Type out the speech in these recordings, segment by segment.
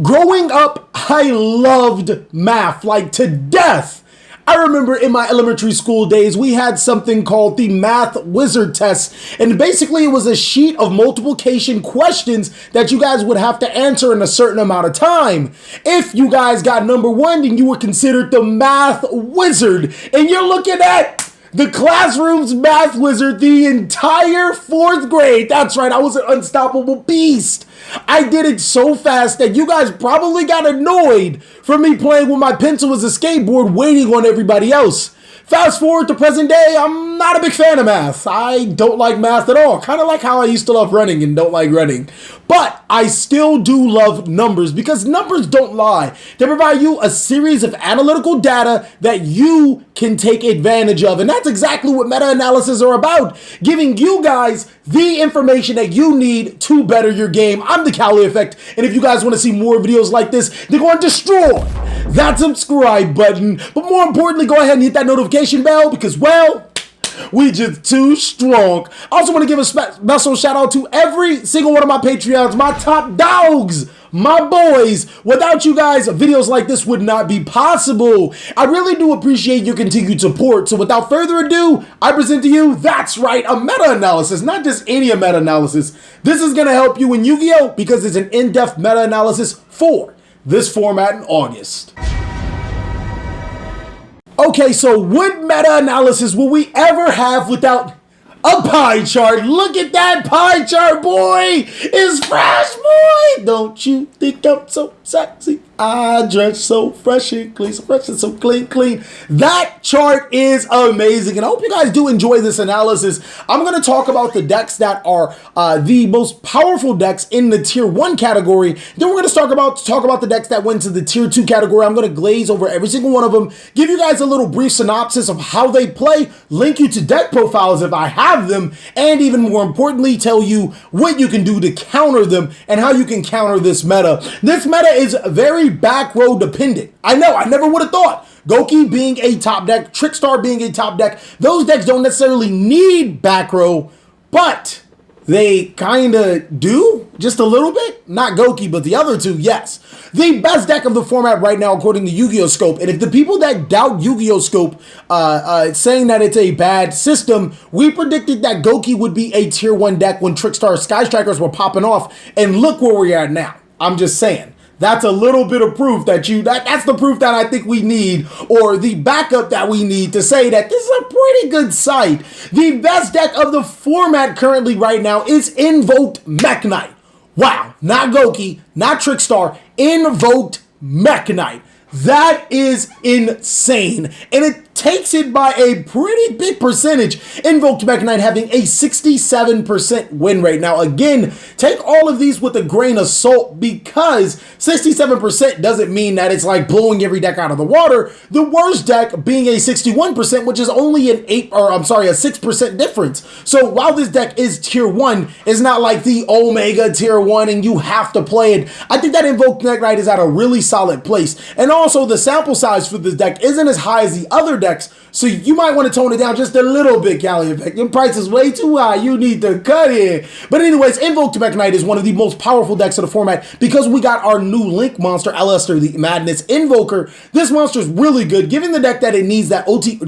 Growing up, I loved math, like to death. I remember in my elementary school days, we had something called the Math Wizard Test. And basically, it was a sheet of multiplication questions that you guys would have to answer in a certain amount of time. If you guys got number one, then you were considered the Math Wizard. And you're looking at the classroom's math wizard the entire fourth grade. That's right, I was an unstoppable beast. I did it so fast that you guys probably got annoyed from me playing with my pencil as a skateboard waiting on everybody else. Fast forward to present day, I'm not a big fan of math. I don't like math at all. Kind of like how I used to love running and don't like running. But I still do love numbers because numbers don't lie. They provide you a series of analytical data that you can take advantage of. And that's exactly what meta-analysis are about. Giving you guys the information that you need to better your game. I'm TheCaliEffect. And if you guys want to see more videos like this, then go and destroy that subscribe button. But more importantly, go ahead and hit that notification bell because, well, we just too strong. I also want to give a special shout out to every single one of my Patreons, my top dogs, my boys. Without you guys, videos like this would not be possible. I really do appreciate your continued support. So without further ado, I present to you, that's right, a meta-analysis, not just any meta-analysis. This is going to help you in Yu-Gi-Oh! Because it's an in-depth meta-analysis for this format in August. Okay, so what meta-analysis will we ever have without a pie chart? Look at that pie chart, boy! It's fresh, boy! Don't you think I'm so sexy? I dress so fresh and clean, so fresh and so clean. That chart is amazing, and I hope you guys do enjoy this analysis. I'm going to talk about the decks that are the most powerful decks in the Tier 1 category. Then we're going to talk about the decks that went to the Tier 2 category. I'm going to glaze over every single one of them, give you guys a little brief synopsis of how they play, link you to deck profiles if I have them, and even more importantly, tell you what you can do to counter them and how you can counter this meta. This meta is very back row dependent. I know, I never would have thought. Goki being a top deck, Trickstar being a top deck, those decks don't necessarily need back row, but they kind of do, just a little bit. Not Goki, but the other two, yes. The best deck of the format right now, according to Yu-Gi-Oh! Scope, and if the people that doubt Yu-Gi-Oh! Scope saying that it's a bad system, we predicted that Goki would be a Tier 1 deck when Trickstar Sky Strikers were popping off, and look where we're at now. I'm just saying. That's a little bit of proof that that's the proof that I think we need, or the backup that we need to say that this is a pretty good site. The best deck of the format currently right now is Invoked Mech Knight. Wow, not Goki, not Trickstar, Invoked Mech Knight. That is insane, and it takes it by a pretty big percentage. Invoked Mech Knight having a 67% win rate. Now again, take all of these with a grain of salt because 67% doesn't mean that it's like blowing every deck out of the water. The worst deck being a 61%, which is only a 6% difference. So while this deck is Tier 1, it's not like the Omega Tier 1 and you have to play it. I think that Invoked Mech Knight is at a really solid place. And also the sample size for this deck isn't as high as the other decks, so you might want to tone it down just a little bit, CaliEffect. Your price is way too high. You need to cut it. But anyways, Invoked Mech Knight is one of the most powerful decks of the format because we got our new Link monster, Alistair the Madness Invoker. This monster is really good, giving the deck that it needs,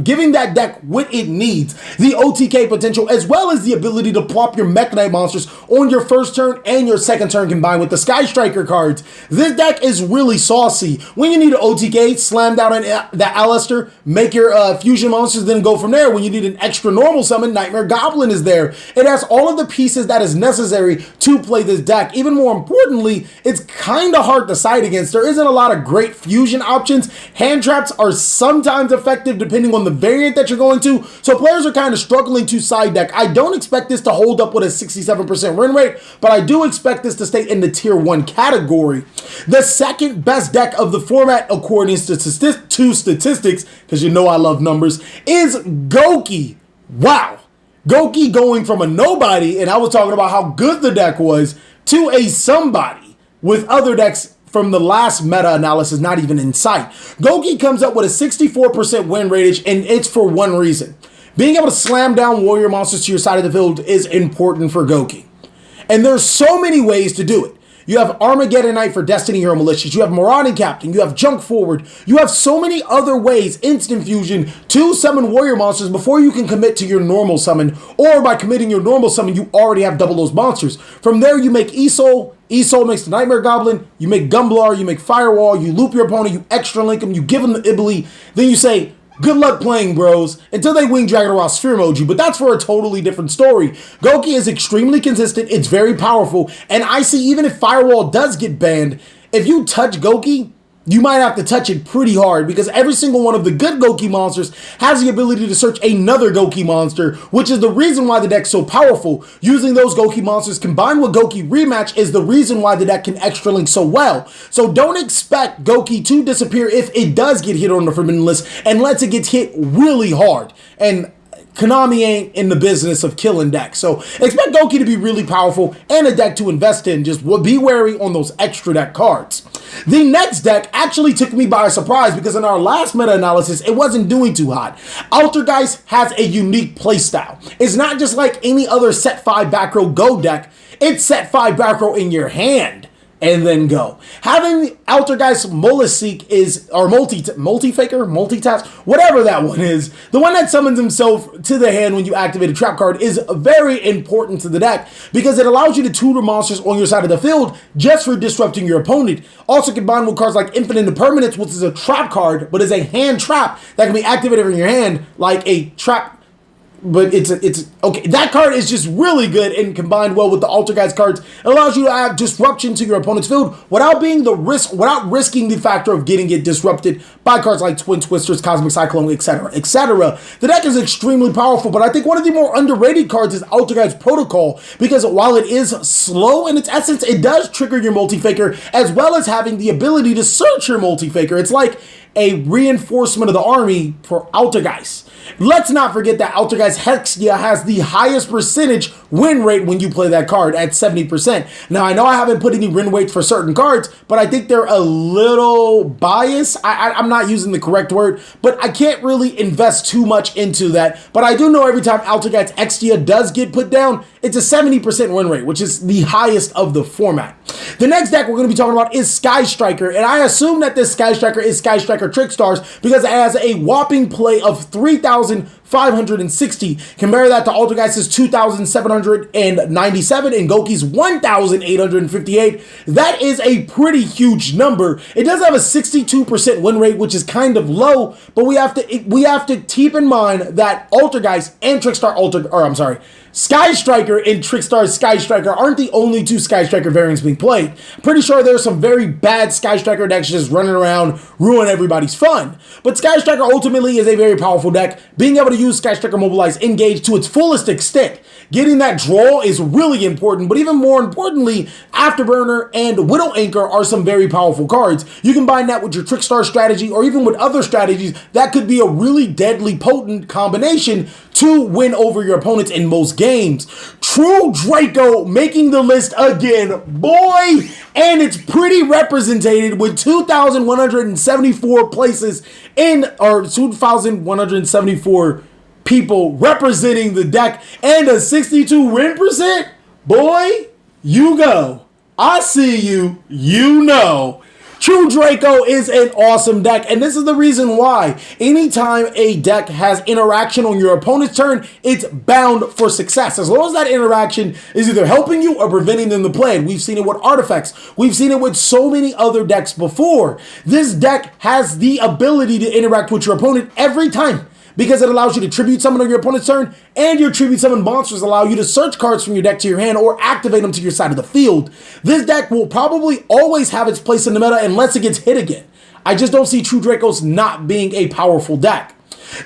giving that deck what it needs, the OTK potential, as well as the ability to plop your Mech Knight monsters on your first turn and your second turn combined with the Sky Striker cards. This deck is really saucy. When you need an OTK, slam down the Alistair, make your fusion monsters, then go from there. When you need an extra normal summon, Nightmare Goblin is there. It has all of the pieces that is necessary to play this deck. Even more importantly, it's kind of hard to side against. There isn't a lot of great fusion options. Hand traps are sometimes effective depending on the variant that you're going to, so players are kind of struggling to side deck. I don't expect this to hold up with a 67% win rate, but I do expect this to stay in the Tier 1 category. The second best deck of the format, according to statistics, because you know I love numbers, is Goki. Wow. Goki going from a nobody, and I was talking about how good the deck was, to a somebody with other decks from the last meta-analysis not even in sight. Goki comes up with a 64% win rate, and it's for one reason. Being able to slam down warrior monsters to your side of the field is important for Goki. And there's so many ways to do it. You have Armageddonite for Destiny Hero Malicious. You have Marauding Captain. You have Junk Forward. You have so many other ways, Instant Fusion, to summon warrior monsters before you can commit to your normal summon. Or by committing your normal summon, you already have double those monsters. From there, you make E-Soul. E-Soul makes the Nightmare Goblin. You make Gumblar. You make Firewall. You loop your opponent. You extra link him. You give him the Ibly. Then you say, good luck playing, bros, until they Wing Dragon or Sphere emoji, but that's for a totally different story. Goki is extremely consistent, it's very powerful, and I see even if Firewall does get banned, if you touch Goki, you might have to touch it pretty hard because every single one of the good Goki monsters has the ability to search another Goki monster, which is the reason why the deck's so powerful. Using those Goki monsters combined with Goki Rematch is the reason why the deck can extra link so well. So don't expect Goki to disappear if it does get hit on the Forbidden List, unless it gets hit really hard. And Konami ain't in the business of killing decks. So expect Goki to be really powerful and a deck to invest in. Just be wary on those extra deck cards. The next deck actually took me by surprise because in our last meta-analysis, it wasn't doing too hot. Altergeist has a unique playstyle. It's not just like any other set 5 back row go deck. It's set 5 back row in your hand and then go. Having Altergeist Moliseek is, or multi-faker, multitask, whatever that one is, the one that summons himself to the hand when you activate a trap card is very important to the deck because it allows you to tutor monsters on your side of the field just for disrupting your opponent. Also combined with cards like Infinite Impermanence, which is a trap card, but is a hand trap that can be activated in your hand like a trap. But it's okay. That card is just really good and combined well with the Altergeist cards. It allows you to add disruption to your opponent's field without risking the factor of getting it disrupted by cards like Twin Twisters, Cosmic Cyclone, etc., etc. The deck is extremely powerful, but I think one of the more underrated cards is Altergeist Protocol because while it is slow in its essence, it does trigger your multi-faker as well as having the ability to search your multi-faker. It's like a reinforcement of the army for Altergeist. Let's not forget that Altergeist Hexia has the highest percentage win rate when you play that card at 70%. Now, I know I haven't put any win rates for certain cards, but I think they're a little biased. I'm not using the correct word, but I can't really invest too much into that. But I do know every time Altergeist Hexia does get put down, it's a 70% win rate, which is the highest of the format. The next deck we're going to be talking about is Sky Striker, and I assume that this Sky Striker is Sky Striker Trickstars because it has a whopping play of 3,560. Compare that to Altergeist's 2,797 and Goki's 1,858. That is a pretty huge number. It does have a 62% win rate, which is kind of low, but we have to keep in mind that Altergeist and Sky Striker and Trickstar Sky Striker aren't the only two Sky Striker variants being played. Pretty sure there's some very bad Sky Striker decks just running around, ruin everybody's fun. But Sky Striker ultimately is a very powerful deck. Being able to use Sky Striker Mobilize Engage to its fullest extent, getting that draw is really important, but even more importantly, Afterburner and Widow Anchor are some very powerful cards. You combine that with your Trickstar strategy or even with other strategies, that could be a really deadly potent combination to win over your opponents in most games. True Draco making the list again, boy, and it's pretty represented with 2,174 places or 2,174 people representing the deck and a 62 win percent. Boy, you go. I see you, you know. True Draco is an awesome deck, and this is the reason why. Anytime a deck has interaction on your opponent's turn, it's bound for success. As long as that interaction is either helping you or preventing them to play. We've seen it with artifacts. We've seen it with so many other decks before. This deck has the ability to interact with your opponent every time, because it allows you to tribute summon on your opponent's turn, and your tribute summon monsters allow you to search cards from your deck to your hand or activate them to your side of the field. This deck will probably always have its place in the meta unless it gets hit again. I just don't see True Dracos not being a powerful deck.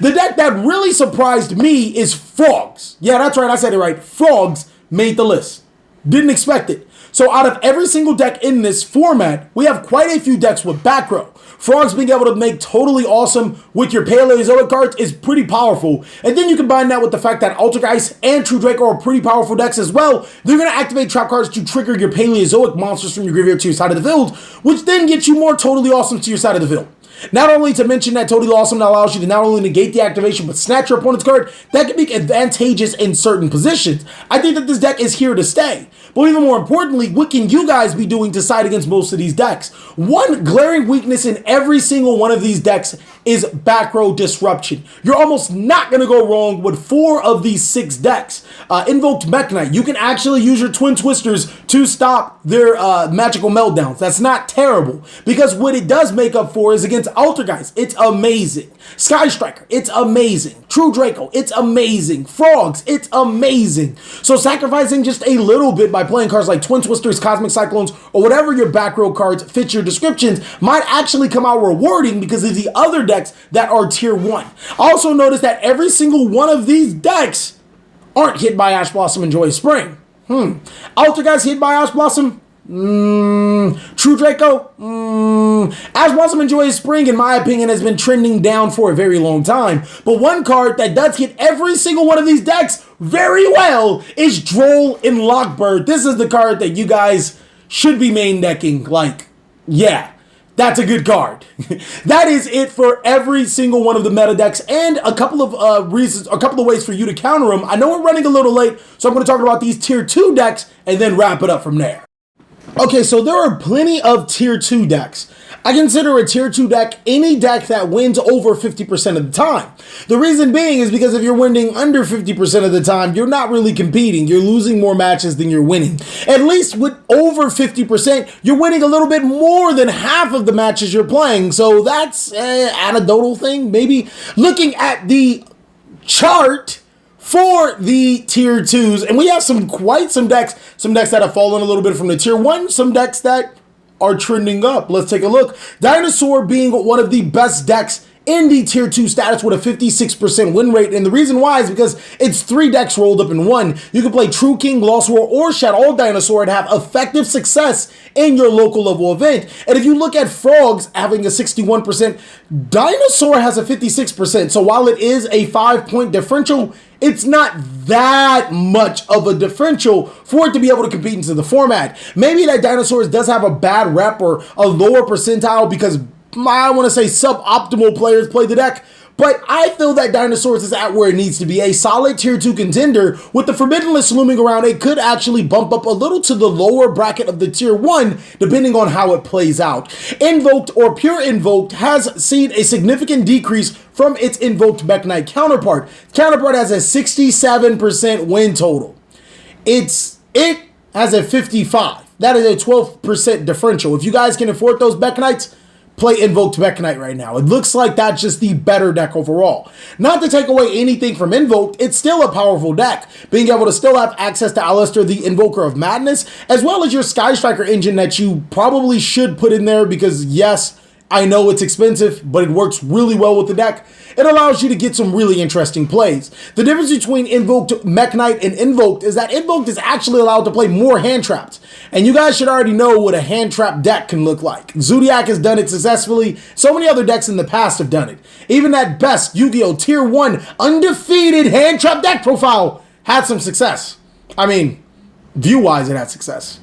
The deck that really surprised me is Frogs. Yeah, that's right, I said it right. Frogs made the list. Didn't expect it. So out of every single deck in this format, we have quite a few decks with back row. Frogs being able to make totally awesome with your Paleozoic cards is pretty powerful. And then you combine that with the fact that Altergeist and True Draco are pretty powerful decks as well. They're going to activate trap cards to trigger your Paleozoic monsters from your graveyard to your side of the field, which then gets you more totally awesome to your side of the field. Not only to mention that Totally Awesome allows you to not only negate the activation, but snatch your opponent's card, that can be advantageous in certain positions. I think that this deck is here to stay. But even more importantly, what can you guys be doing to side against most of these decks? One glaring weakness in every single one of these decks is back row disruption. You're almost not going to go wrong with 4 of these 6 decks. Invoked Mech Knight, you can actually use your Twin Twisters to stop their magical meltdowns. That's not terrible, because what it does make up for is against Altergeist, it's amazing. Sky Striker, it's amazing. True Draco, it's amazing. Frogs, it's amazing. So sacrificing just a little bit by playing cards like Twin Twisters, Cosmic Cyclones, or whatever your back row cards fit your descriptions might actually come out rewarding because of the other decks that are tier 1. Also notice that every single one of these decks aren't hit by Ash Blossom and Joyous Spring. Altergeist hit by Ash Blossom? True Draco? Ash Blossom and Joyous Spring, in my opinion, has been trending down for a very long time. But one card that does hit every single one of these decks very well is Droll and Lockbird. This is the card that you guys should be main decking. Like, yeah, that's a good card. That is it for every single one of the meta decks, and a couple of reasons, a couple of ways for you to counter them. I know we're running a little late, so I'm going to talk about these tier 2 decks and then wrap it up from there. Okay, so there are plenty of tier 2 decks. I consider a tier 2 deck any deck that wins over 50% of the time. The reason being is because if you're winning under 50% of the time, you're not really competing. You're losing more matches than you're winning. At least with over 50%, you're winning a little bit more than half of the matches you're playing. So that's an anecdotal thing, maybe. Looking at the chart for the tier 2s, and we have some decks that have fallen a little bit from the tier 1, some decks that are trending up. Let's take a look. Dinosaur being one of the best decks in the tier 2 status with a 56% win rate, and the reason why is because it's 3 decks rolled up in one. You can play True King, Lost War, or Shadow Dinosaur and have effective success in your local level event. And if you look at Frogs having a 61%, Dinosaur has a 56%. So while it is a 5-point differential, it's not that much of a differential for it to be able to compete into the format. Maybe that Dinosaurs does have a bad rep or a lower percentile because I want to say suboptimal players play the deck, but I feel that Dinosaurs is at where it needs to be. A solid tier 2 contender with the Forbidden List looming around. It could actually bump up a little to the lower bracket of the tier 1 depending on how it plays out. Invoked or Pure Invoked has seen a significant decrease from its Invoked Mech Knight counterpart. Counterpart has a 67% win total. It has a 55. That is a 12% differential. If you guys can afford those Mech Knights, play Invoked Mech Knight right now. It looks like that's just the better deck overall. Not to take away anything from Invoked, it's still a powerful deck. Being able to still have access to Alistair, the Invoker of Madness, as well as your Sky Striker engine that you probably should put in there because, yes, I know it's expensive, but it works really well with the deck. It allows you to get some really interesting plays. The difference between Invoked Mech Knight and Invoked is that Invoked is actually allowed to play more hand traps. And you guys should already know what a hand trap deck can look like. Zodiac has done it successfully. So many other decks in the past have done it. Even that best Yu-Gi-Oh! Tier 1 undefeated hand trap deck profile had some success. I mean, view-wise it had success.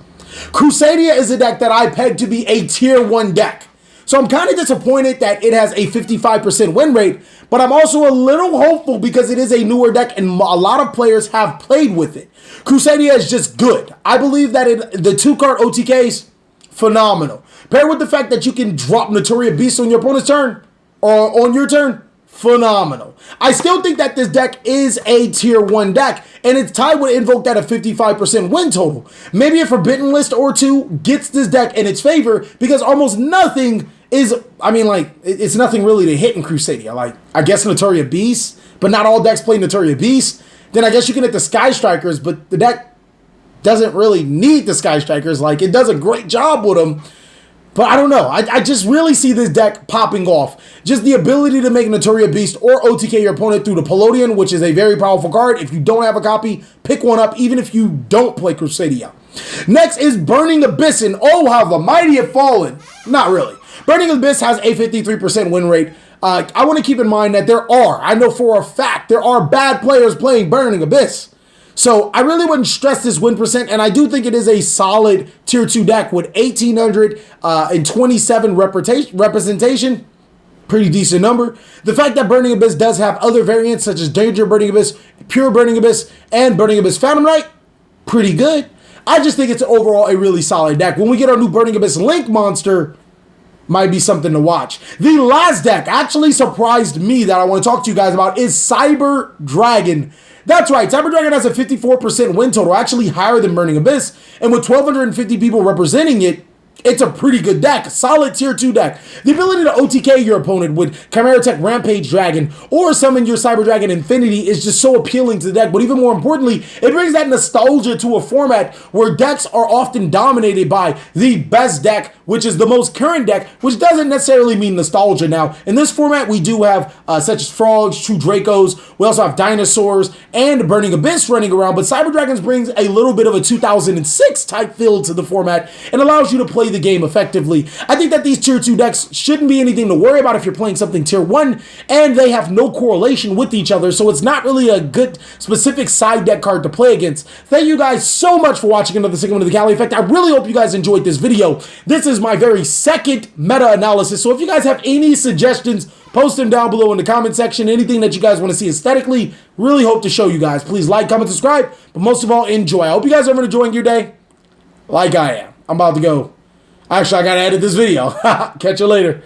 Crusadia is a deck that I peg to be a tier 1 deck. So I'm kind of disappointed that it has a 55% win rate, but I'm also a little hopeful because it is a newer deck and a lot of players have played with it. Crusadia is just good. I believe that the 2-card OTKs, phenomenal. Paired with the fact that you can drop Notoria Beast on your opponent's turn or on your turn, phenomenal. I still think that this deck is a tier 1 deck, and it's tied with Invoked at a 55% win total. Maybe a Forbidden List or 2 gets this deck in its favor because almost nothing is, I mean, like, it's nothing really to hit in Crusadia. Like, I guess Notoria Beast, but not all decks play Notoria Beast. Then I guess you can hit the Sky Strikers, but the deck doesn't really need the Sky Strikers. Like, it does a great job with them. But I don't know. I just really see this deck popping off. Just the ability to make Notoria Beast or OTK your opponent through the Palladian, which is a very powerful card. If you don't have a copy, pick one up, even if you don't play Crusadia. Next is Burning Abyss, and oh, how the mighty have fallen. Not really. Burning Abyss has a 53% win rate. I want to keep in mind that I know for a fact, there are bad players playing Burning Abyss. So I really wouldn't stress this win percent, and I do think it is a solid tier 2 deck with 1,827 representation. pretty decent number. The fact that Burning Abyss does have other variants such as Danger Burning Abyss, Pure Burning Abyss, and Burning Abyss Phantom Knight, pretty good. I just think it's overall a really solid deck. When we get our new Burning Abyss Link monster, might be something to watch. The last deck actually surprised me that I want to talk to you guys about is Cyber Dragon. That's right, Cyber Dragon has a 54% win total, actually higher than Burning Abyss, and with 1,250 people representing it, it's a pretty good deck, solid tier 2 deck. The ability to OTK your opponent with Chimera Tech Rampage Dragon or summon your Cyber Dragon Infinity is just so appealing to the deck, but even more importantly, it brings that nostalgia to a format where decks are often dominated by the best deck, which is the most current deck, which doesn't necessarily mean nostalgia. Now, in this format, we do have such as Frogs, True Dracos, we also have Dinosaurs, and Burning Abyss running around, but Cyber Dragons brings a little bit of a 2006 type feel to the format and allows you to play the game effectively. I think that these tier 2 decks shouldn't be anything to worry about if you're playing something tier 1, and they have no correlation with each other, so it's not really a good specific side deck card to play against. Thank you guys so much for watching another segment of the TheCaliEffect. I really hope you guys enjoyed this video. This is my very second meta analysis, so if you guys have any suggestions, post them down below in the comment section. Anything that you guys want to see aesthetically, really hope to show you guys. Please like, comment, subscribe, but most of all, enjoy. I hope you guys are enjoying your day like I am. I'm about to go. Actually, I gotta edit this video. Catch you later.